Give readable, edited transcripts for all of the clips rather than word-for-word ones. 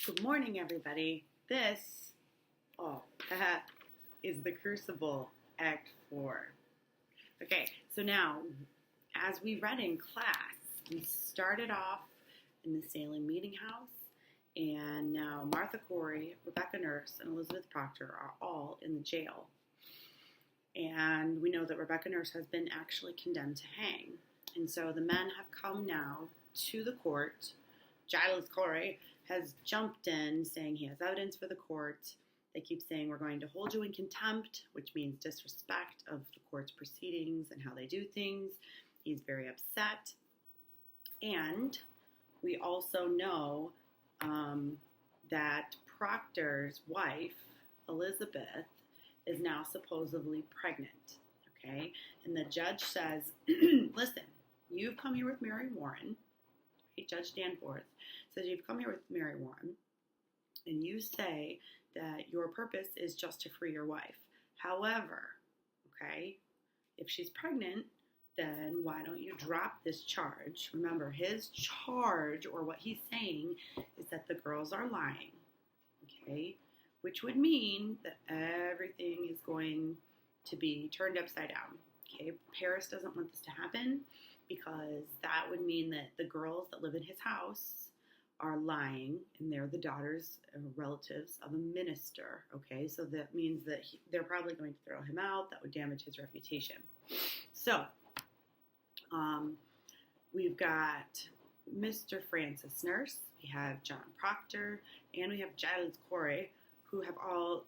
Good morning, everybody. This, is the Crucible Act 4. Okay, so now, as we read in class, we started off in the Salem Meeting House, and now Martha Corey, Rebecca Nurse, and Elizabeth Proctor are all in the jail. And we know that Rebecca Nurse has been actually condemned to hang. And so the men have come now to the court. Giles Corey has jumped in saying he has evidence for the court. They keep saying we're going to hold you in contempt, which means disrespect of the court's proceedings and how they do things. He's very upset. And we also know that Proctor's wife, Elizabeth, is now supposedly pregnant, okay? And the judge says, listen, you've come here with Mary Warren. Judge Danforth says you've come here with Mary Warren, and you say that your purpose is just to free your wife. However, okay, if she's pregnant, then why don't you drop this charge? Remember, his charge, or what he's saying, is that the girls are lying, okay? Which would mean that everything is going to be turned upside down, okay? Paris doesn't want this to happen, because that would mean that the girls that live in his house are lying, and they're the daughters and relatives of a minister, okay? So that means that they're probably going to throw him out. That would damage his reputation. So, we've got Mr. Francis Nurse, we have John Proctor, and we have Giles Corey, who have all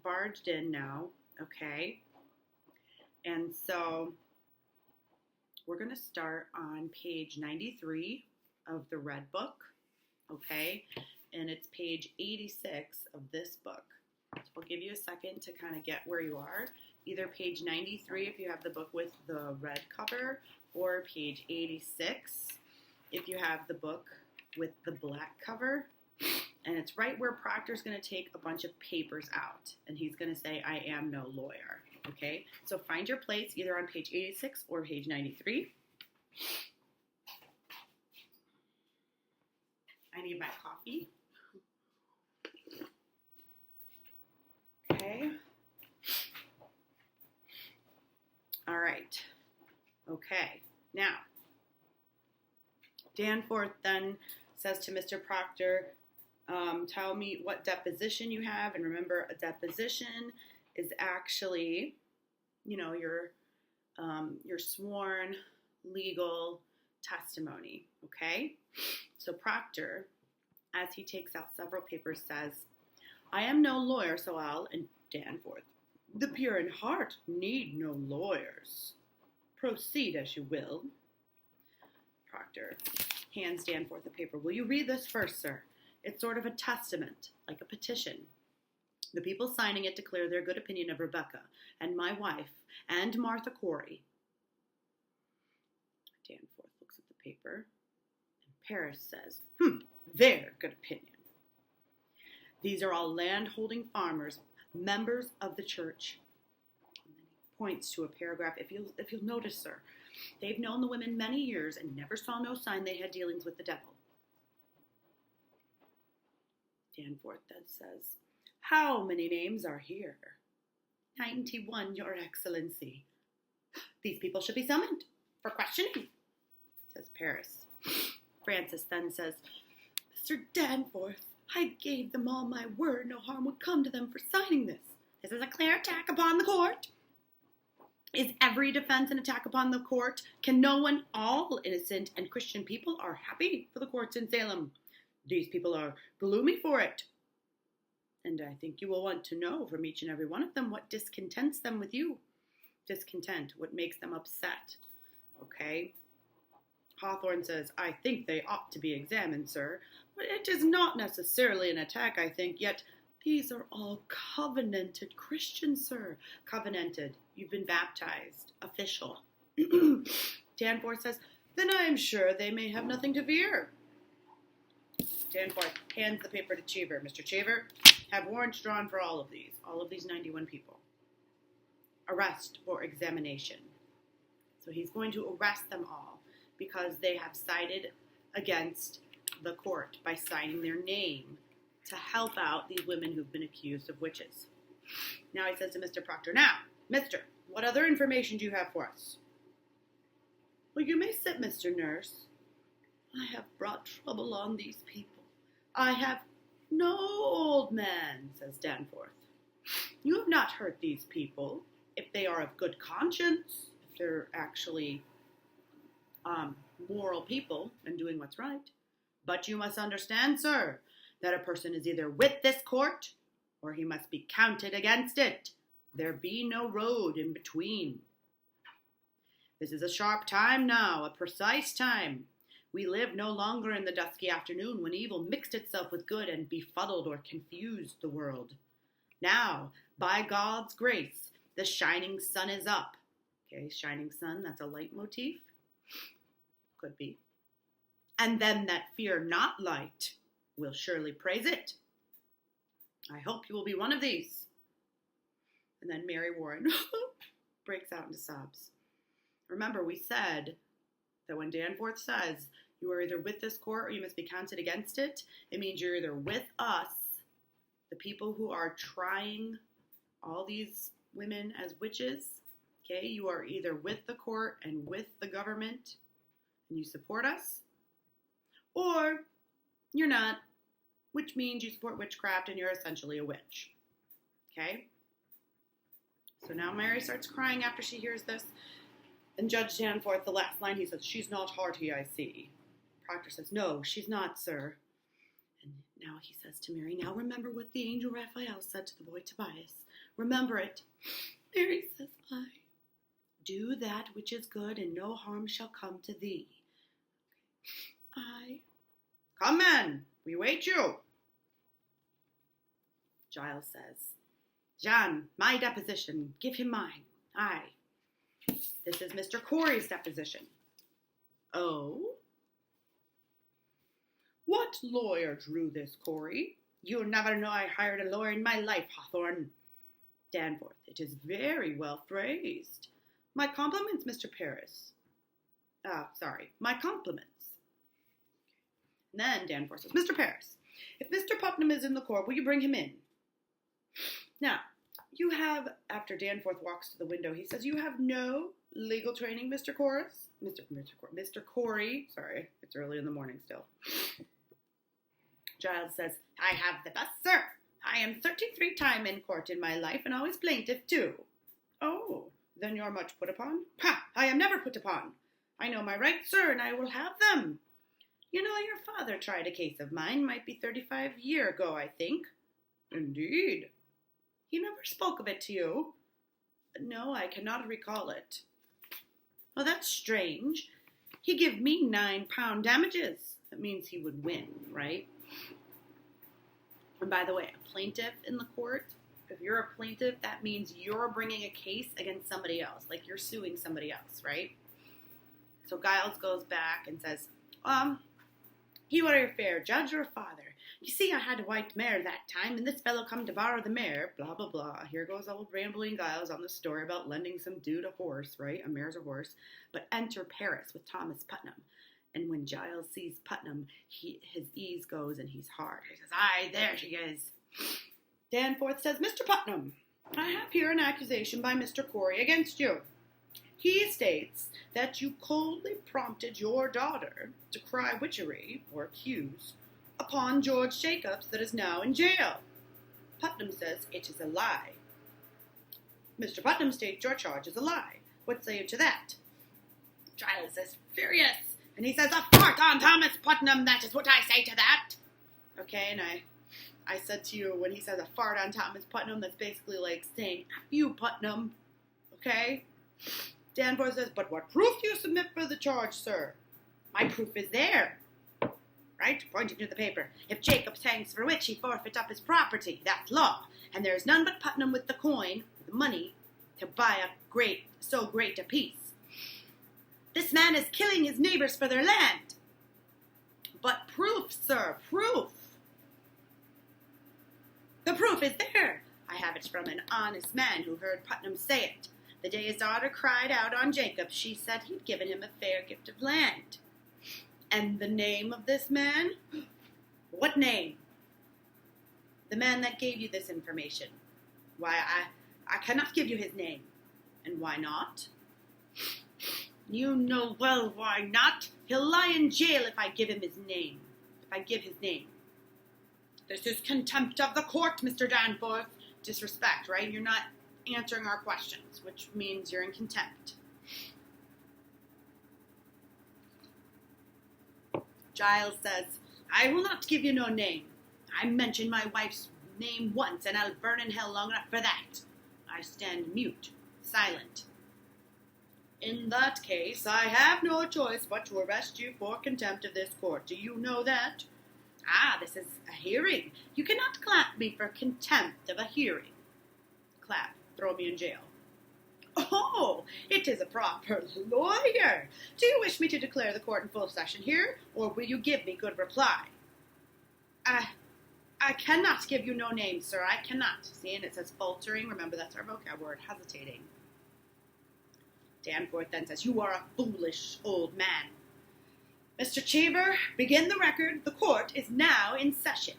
barged in now, okay? And so we're going to start on page 93 of the Red Book, okay? And it's page 86 of this book. So I'll give you a second to kind of get where you are. Either page 93 if you have the book with the red cover, or page 86 if you have the book with the black cover. And it's right where Proctor's going to take a bunch of papers out, and he's going to say, I am no lawyer. Okay, so find your place either on page 86 or page 93. I need my coffee. Okay. All right. Okay. Now, Danforth then says to Mr. Proctor, tell me what deposition you have. And remember, a deposition is actually, your sworn legal testimony, okay? So Proctor, as he takes out several papers, says, I am no lawyer, so I'll, and Danforth, the pure in heart need no lawyers. Proceed as you will. Proctor hands Danforth a paper. Will you read this first, sir? It's sort of a testament, like a petition. The people signing it declare their good opinion of Rebecca and my wife and Martha Corey. Danforth looks at the paper, and Paris says, their good opinion. These are all land-holding farmers, members of the church. And then he points to a paragraph. If you'll notice, sir, they've known the women many years and never saw no sign they had dealings with the devil. Danforth then says, how many names are here? 91, Your Excellency. These people should be summoned for questioning, says Paris. Francis then says, Mr. Danforth, I gave them all my word no harm would come to them for signing this. This is a clear attack upon the court. Is every defense an attack upon the court? Can no one, all innocent and Christian people, are happy for the courts in Salem? These people are gloomy for it. And I think you will want to know from each and every one of them what discontents them with you. Discontent, what makes them upset. Okay? Hawthorne says, I think they ought to be examined, sir. But it is not necessarily an attack, I think, yet these are all covenanted Christians, sir. Covenanted. You've been baptized. Official. Danforth says, then I am sure they may have nothing to fear. Danforth hands the paper to Cheever. Mr. Cheever, have warrants drawn for all of these 91 people. Arrest or examination. So he's going to arrest them all because they have sided against the court by signing their name to help out these women who've been accused of witches. Now he says to Mr. Proctor, "Now, Mister, what other information do you have for us?" "Well, you may sit, Mr. Nurse. I have brought trouble on these people." "I have no, old man," says Danforth. "You have not hurt these people. If they are of good conscience, if they're actually moral people and doing what's right. But you must understand, sir, that a person is either with this court or he must be counted against it. There be no road in between. This is a sharp time now, a precise time. We live no longer in the dusky afternoon when evil mixed itself with good and befuddled or confused the world. Now, by God's grace, the shining sun is up." Okay, shining sun, that's a leitmotif. Could be. "And them that fear not light will surely praise it. I hope you will be one of these." And then Mary Warren breaks out into sobs. Remember, we said that when Danforth says you are either with this court or you must be counted against it, it means you're either with us, the people who are trying all these women as witches, okay? You are either with the court and with the government and you support us, or you're not, which means you support witchcraft and you're essentially a witch, okay? So now Mary starts crying after she hears this. And Judge Danforth, the last line, he says, "She's not hearty, I see." Proctor says, "No, she's not, sir." And now he says to Mary, "Now remember what the angel Raphael said to the boy Tobias. Remember it." Mary says, "I do that which is good, and no harm shall come to thee. I." "Come, men, we wait you." Giles says, "John, my deposition, give him mine. Aye. This is Mr. Corey's deposition." "Oh? What lawyer drew this, Corey? You never know I hired a lawyer in my life, Hawthorne." Danforth, "It is very well phrased. My compliments, Mr. Paris. My compliments." And then Danforth says, "Mr. Paris, if Mr. Putnam is in the court, will you bring him in?" Now, you have, after Danforth walks to the window, he says, "You have no legal training, Mr. Corey. Sorry, it's early in the morning still." Giles says, "I have the best, sir. I am 33 times in court in my life, and always plaintiff, too." "Oh, then you're much put upon?" "Ha! I am never put upon. I know my rights, sir, and I will have them. You know, your father tried a case of mine, might be 35 years ago, I think." "Indeed." "He never spoke of it to you?" "No, I cannot recall it." "Well, that's strange. He give me £9 damages." That means he would win, right? And by the way, a plaintiff in the court, if you're a plaintiff, that means you're bringing a case against somebody else. Like you're suing somebody else, right? So Giles goes back and says, "He were a fair judge or father. You see, I had a white mare that time, and this fellow come to borrow the mare, blah, blah, blah." Here goes old rambling Giles on the story about lending some dude a horse, right? A mare's a horse. But enter Paris with Thomas Putnam. And when Giles sees Putnam, his ease goes and he's hard. He says, "Aye, there she is." Danforth says, "Mr. Putnam, I have here an accusation by Mr. Corey against you. He states that you coldly prompted your daughter to cry witchery, or accuse, upon George Jacobs that is now in jail. Putnam says it is a lie. Mr. Putnam states your charge is a lie. What say you to that?" Giles is furious, and he says, "A fart on Thomas Putnam, that is what I say to that." Okay, and I said to you, when he says a fart on Thomas Putnam, that's basically like saying, "F you, Putnam." Okay? Danforth says, "But what proof do you submit for the charge, sir?" "My proof is there." Right? Pointing to the paper. "If Jacobs hangs for witch, he forfeit up his property. That's law. And there is none but Putnam with the coin, the money, to buy so great a piece. This man is killing his neighbors for their land." "But proof, sir, proof." "The proof is there. I have it from an honest man who heard Putnam say it. The day his daughter cried out on Jacob, she said he'd given him a fair gift of land." "And the name of this man?" "What name?" The man that gave you this information. Why, I cannot give you his name. And why not? You know well why not. He'll lie in jail if I give him his name. If I give his name. This is contempt of the court, Mr. Danforth. Disrespect, right? You're not answering our questions, which means you're in contempt. Giles says, I will not give you no name. I mentioned my wife's name once, and I'll burn in hell long enough for that. I stand mute, silent. In that case, I have no choice but to arrest you for contempt of this court. Do you know that? Ah, this is a hearing. You cannot clap me for contempt of a hearing. Clap, throw me in jail. Oh, it is a proper lawyer. Do you wish me to declare the court in full session here, or will you give me good reply? I cannot give you no name, sir. I cannot. See, and it says faltering. Remember, that's our vocab word, hesitating. Danforth then says, you are a foolish old man. Mr. Cheever, begin the record. The court is now in session.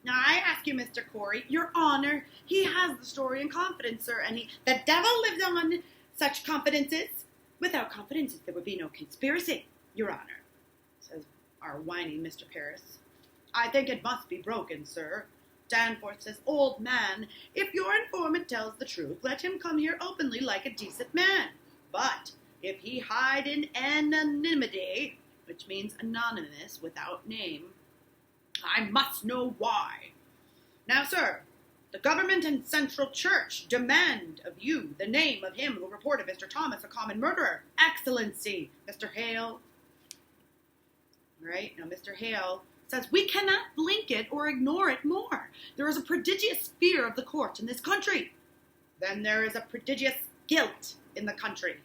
Now, I ask you, Mr. Corey, Your Honor, he has the story in confidence, sir, and the devil lives on such confidences. Without confidences, there would be no conspiracy, Your Honor, says our whining Mr. Paris. I think it must be broken, sir. Danforth says, old man, if your informant tells the truth, let him come here openly like a decent man. But if he hide in anonymity, which means anonymous without name, I must know why. Now, sir, the government and Central Church demand of you the name of him who reported Mr. Thomas a common murderer. Excellency, Mr. Hale. Right? Now, Mr. Hale says, we cannot blink it or ignore it more. There is a prodigious fear of the court in this country. Then there is a prodigious guilt in the country.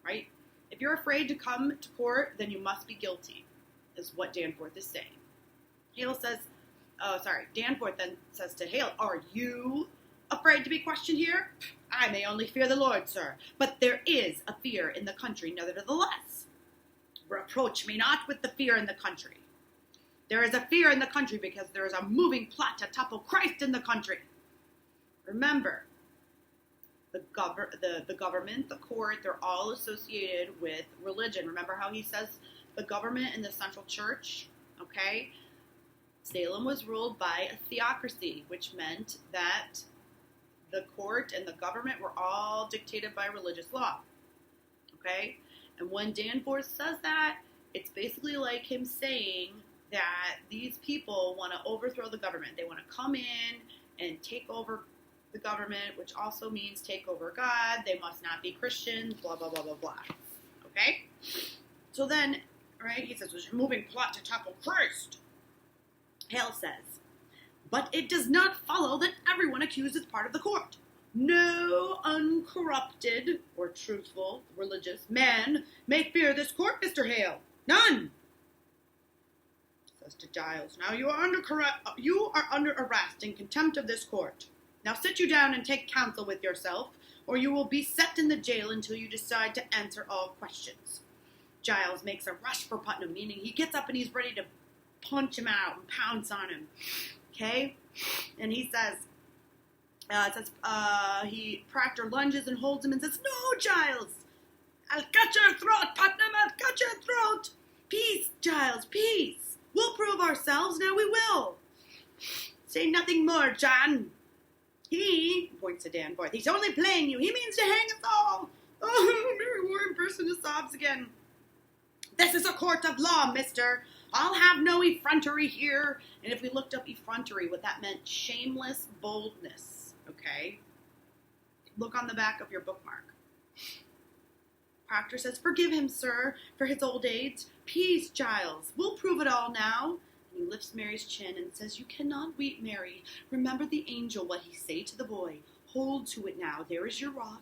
Right? If you're afraid to come to court, then you must be guilty, is what Danforth is saying. Danforth then says to Hale, are you afraid to be questioned here? I may only fear the Lord, sir, but there is a fear in the country nevertheless. Reproach me not with the fear in the country. There is a fear in the country because there is a moving plot to topple Christ in the country. Remember, the government, the court, they're all associated with religion. Remember how he says the government and the Central Church, okay? Salem was ruled by a theocracy, which meant that the court and the government were all dictated by religious law, okay? And when Danforth says that, it's basically like him saying that these people want to overthrow the government. They want to come in and take over the government, which also means take over God. They must not be Christians, blah, blah, blah, blah, blah. Okay? So then, right, he says, there's a moving plot to topple Christ. Hale says, but it does not follow that everyone accused is part of the court. No uncorrupted or truthful religious man may fear this court, Mr. Hale. None. Says to Giles, now you are under arrest in contempt of this court. Now sit you down and take counsel with yourself, or you will be set in the jail until you decide to answer all questions. Giles makes a rush for Putnam, meaning he gets up and he's ready to punch him out and pounce on him. Okay? And he says, Proctor lunges and holds him and says, no, Giles! I'll cut your throat, Putnam! I'll cut your throat! Peace, Giles, peace! We'll prove ourselves, now we will! Say nothing more, John! He, points to Danforth, he's only playing you. He means to hang us all. Oh, Mary Warren bursts into sobs again. This is a court of law, mister. I'll have no effrontery here. And if we looked up effrontery, what that meant, shameless boldness, okay? Look on the back of your bookmark. Proctor says, forgive him, sir, for his old age. Peace, Giles. We'll prove it all now. And he lifts Mary's chin and says, you cannot weep, Mary. Remember the angel, what he say to the boy. Hold to it now. There is your rock.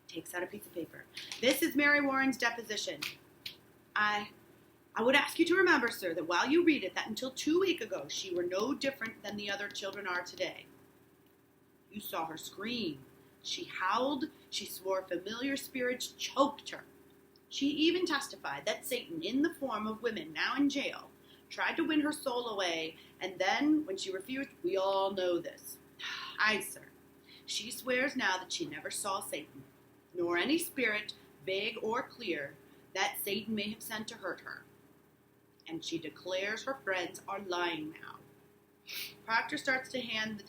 Takes out a piece of paper. This is Mary Warren's deposition. I would ask you to remember, sir, that while you read it, that until 2 weeks ago, she were no different than the other children are today. You saw her scream. She howled. She swore familiar spirits choked her. She even testified that Satan, in the form of women now in jail, tried to win her soul away, and then, when she refused, we all know this. Aye, sir. She swears now that she never saw Satan, nor any spirit, vague or clear, that Satan may have sent to hurt her. And she declares her friends are lying now. Proctor starts to hand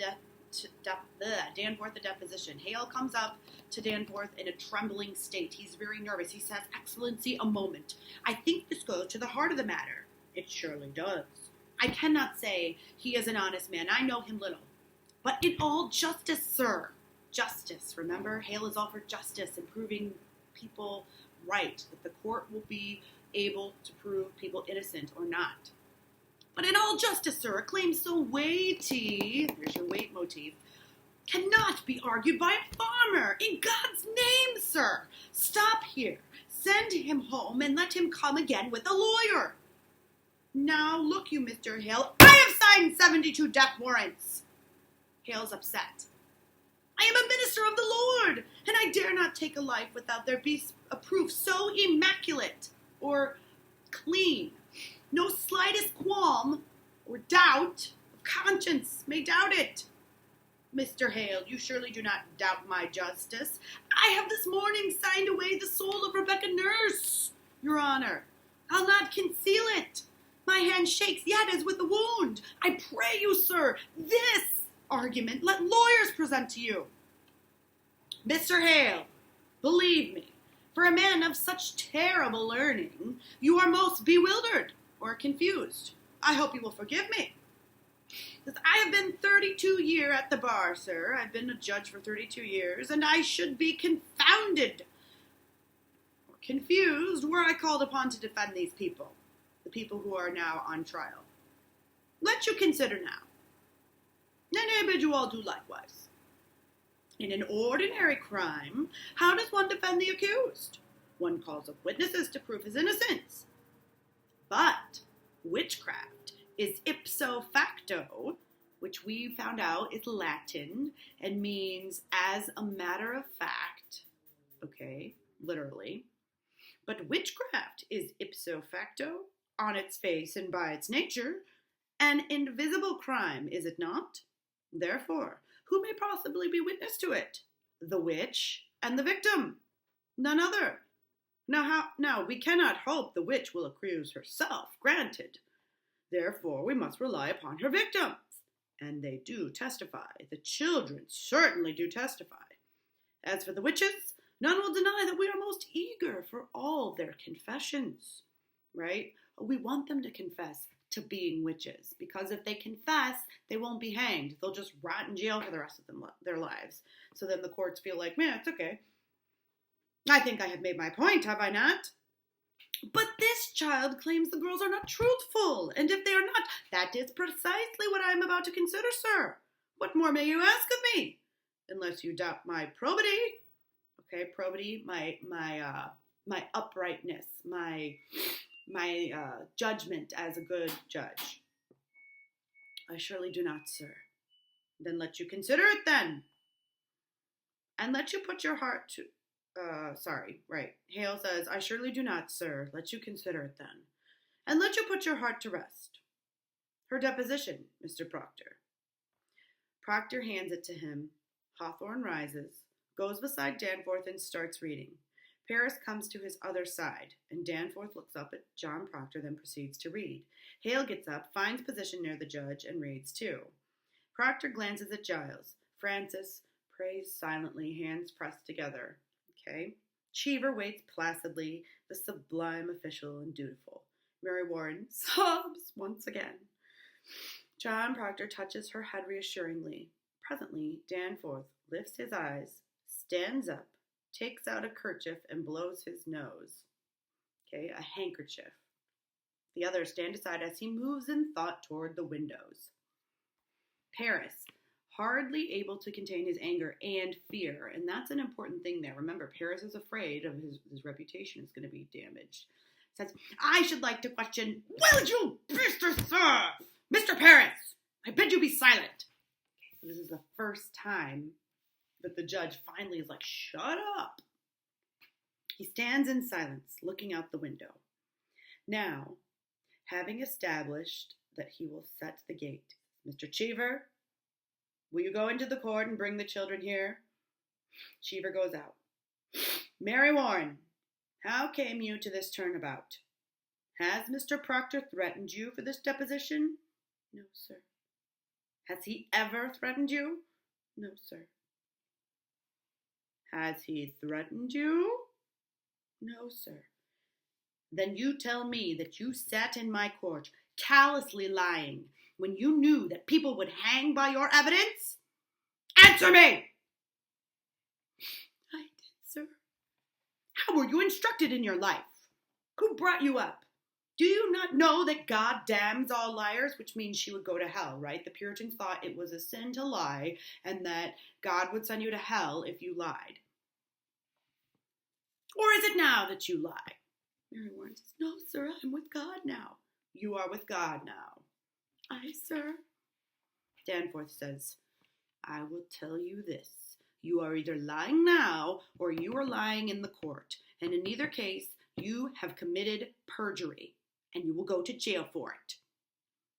Danforth a deposition. Hale comes up to Danforth in a trembling state. He's very nervous. He says, Excellency, a moment. I think this goes to the heart of the matter. It surely does. I cannot say he is an honest man. I know him little. But in all justice, sir. Justice. Remember, Hale is all for justice and proving people right. That the court will be able to prove people innocent or not. But in all justice, sir, a claim so weighty, here's your weight motif, cannot be argued by a farmer. In God's name, sir, stop here. Send him home and let him come again with a lawyer. Now, look you, Mr. Hale, I have signed 72 death warrants. Hale's upset. I am a minister of the Lord, and I dare not take a life without there be a proof so immaculate or clean. No slightest qualm or doubt of conscience may doubt it. Mr. Hale, you surely do not doubt my justice. I have this morning signed away the soul of Rebecca Nurse, Your Honor. I'll not conceal it. My hand shakes yet as with a wound. I pray you, sir, this argument let lawyers present to you. Mr. Hale, believe me, for a man of such terrible learning, you are most bewildered or confused. I hope you will forgive me. I have been 32 years at the bar, sir. I've been a judge for 32 years, and I should be confounded or confused were I called upon to defend these people, the people who are now on trial. Let you consider now, and I bid you all do likewise. In an ordinary crime, how does one defend the accused? One calls up witnesses to prove his innocence. But witchcraft is ipso facto, which we found out is Latin and means as a matter of fact, okay, literally. But witchcraft is ipso facto, on its face and by its nature, an invisible crime, is it not? Therefore, who may possibly be witness to it? The witch and the victim, none other. Now, we cannot hope the witch will accuse herself, granted. Therefore, we must rely upon her victims. And they do testify. The children certainly do testify. As for the witches, none will deny that we are most eager for all their confessions, right? We want them to confess to being witches, because if they confess, they won't be hanged. They'll just rot in jail for the rest of their lives. So then the courts feel like, man, it's okay. I think I have made my point, have I not? But this child claims the girls are not truthful, and if they are not, that is precisely what I am about to consider, sir. What more may you ask of me? Unless you doubt my probity. Okay, probity, my uprightness, my judgment as a good judge. I surely do not, sir. Then let you consider it then. And let you put your heart to... Hale says, I surely do not, sir. Let you consider it then. And let you put your heart to rest. Her deposition, Mr. Proctor. Proctor hands it to him. Hawthorne rises, goes beside Danforth and starts reading. Paris comes to his other side, and Danforth looks up at John Proctor, then proceeds to read. Hale gets up, finds position near the judge, and reads too. Proctor glances at Giles. Francis prays silently, hands pressed together. Okay. Cheever waits placidly, the sublime official and dutiful. Mary Warren sobs once again. John Proctor touches her head reassuringly. Presently, Danforth lifts his eyes, stands up, takes out a kerchief and blows his nose. Okay, a handkerchief. The others stand aside as he moves in thought toward the windows. Paris, hardly able to contain his anger and fear, and that's an important thing there. Remember, Paris is afraid of his reputation is going to be damaged. Says, I should like to question, will you, Mr. Sir? Mr. Paris, I bid you be silent. So this is the first time that the judge finally is like, shut up. He stands in silence, looking out the window. Now, Having established that he will set the gate, Mr. Cheever, will you go into the court and bring the children here? Cheever goes out. Mary Warren, how came you to this turnabout? Has Mr. Proctor threatened you for this deposition? No, sir. Has he ever threatened you? No, sir. Has he threatened you? No, sir. Then you tell me that you sat in my court callously lying when you knew that people would hang by your evidence? Answer me! I did, sir. How were you instructed in your life? Who brought you up? Do you not know that God damns all liars, which means she would go to hell, right? The Puritans thought it was a sin to lie and that God would send you to hell if you lied. Or is it now that you lie? Mary Warren says, no, sir, I'm with God now. You are with God now. Aye, sir. Danforth says, I will tell you this. You are either lying now or you are lying in the court. And in either case, you have committed perjury and you will go to jail for it.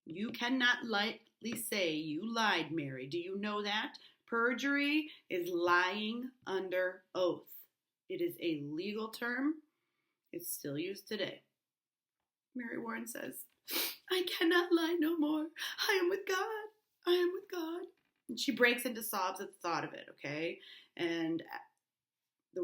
You cannot lightly say you lied, Mary. Do you know that? Perjury is lying under oath. It is a legal term. It's still used today. Mary Warren says, I cannot lie no more. I am with God. I am with God. And she breaks into sobs at the thought of it, okay? And the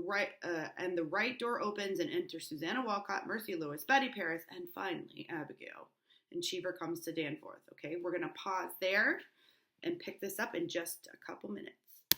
right door opens and enter Susanna Walcott, Mercy Lewis, Betty Paris, and finally Abigail. And Cheever comes to Danforth, okay? We're going to pause there and pick this up in just a couple minutes.